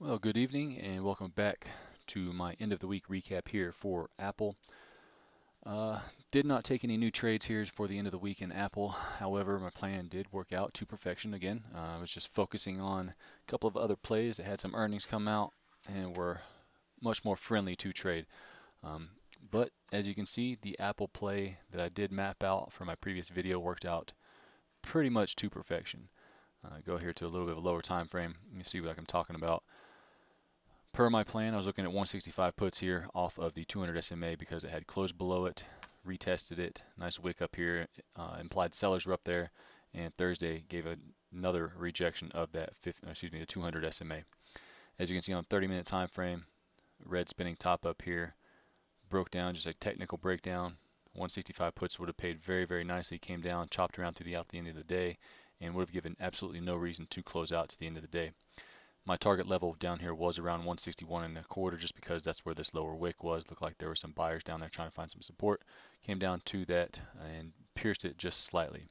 Well, good evening and welcome back to my end of the week recap here for Apple. Uh, did not take any new trades here for the end of the week in Apple. However, my plan did work out to perfection again. I was just focusing on a couple of other plays that had some earnings come out and were much more friendly to trade. Um, but as you can see, the Apple play that I did map out for my previous video worked out pretty much to perfection. Go here to a little bit of a lower time frame. You see what I'm talking about. Per my plan, I was looking at 165 puts here off of the 200 SMA because it had closed below it, retested it, nice wick up here, implied sellers were up there, and Thursday gave another rejection of that the 200 SMA. As you can see on the 30-minute time frame, red spinning top up here, broke down, just a technical breakdown. 165 puts would have paid very, very nicely, came down, chopped around to the end of the day, and would have given absolutely no reason to close out to the end of the day. My target level down here was around 161 and a quarter just because that's where this lower wick was. Looked like there were some buyers down there trying to find some support. Came down to that and pierced it just slightly.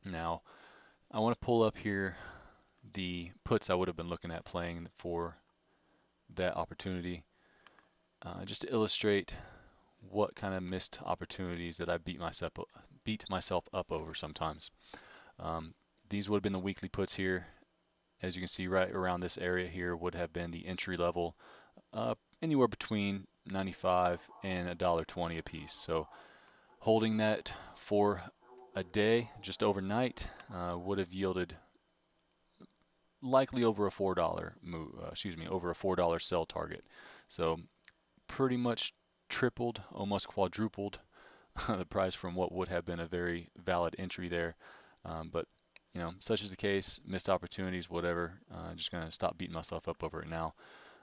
Now, I want to pull up here the puts I would have been looking at playing for that opportunity just to illustrate what kind of missed opportunities that I beat myself up over sometimes. These would have been the weekly puts here. As you can see, right around this area here would have been the entry level, anywhere between 95 and $1.20 a piece. So holding that for a day, just overnight, would have yielded likely over a $4 move, over a $4 sell target. So pretty much tripled, almost quadrupled the price from what would have been a very valid entry there. But such is the case. Missed opportunities, whatever. Just gonna stop beating myself up over it now,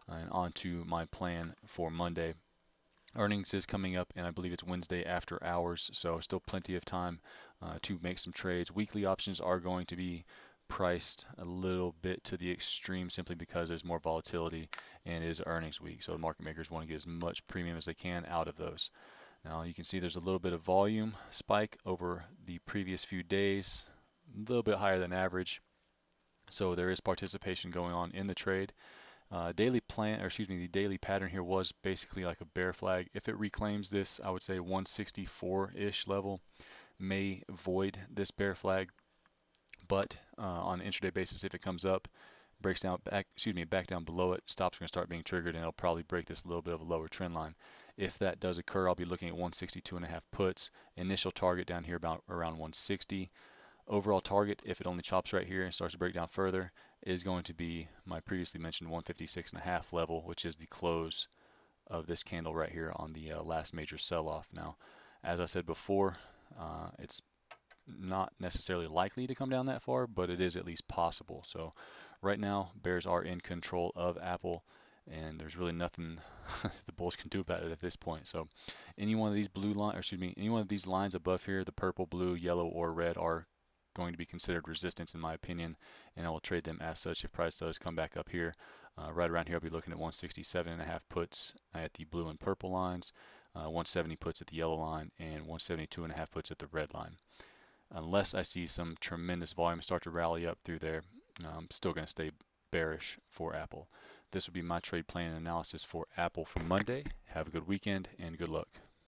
and on to my plan for Monday. Earnings is coming up, and I believe it's Wednesday after hours, so still plenty of time to make some trades. Weekly options are going to be priced a little bit to the extreme simply because there's more volatility and it is earnings week, so the market makers want to get as much premium as they can out of those. Now you can see there's a little bit of volume spike over the previous few days, a little bit higher than average. So there is participation going on in the trade. The daily pattern here was basically like a bear flag. If it reclaims this, I would say 164-ish level may void this bear flag. But on an intraday basis, if it comes up, breaks down back down below it, stops are going to start being triggered, and it'll probably break this little bit of a lower trend line. If that does occur, I'll be looking at 162.5 puts. Initial target down here about around 160. Overall target, if it only chops right here and starts to break down further, is going to be my previously mentioned 156.5 level, which is the close of this candle right here on the last major sell-off. Now, as I said before, it's not necessarily likely to come down that far, but it is at least possible. So right now, bears are in control of Apple, and there's really nothing the bulls can do about it at this point. So any one of these any one of these lines above here, the purple, blue, yellow, or red, are going to be considered resistance in my opinion, and I will trade them as such if price does come back up here. Right around here, I'll be looking at 167.5 puts at the blue and purple lines, 170 puts at the yellow line, and 172.5 puts at the red line. Unless I see some tremendous volume start to rally up through there, I'm still going to stay bearish for Apple. This would be my trade plan and analysis for Apple for Monday. Have a good weekend and good luck.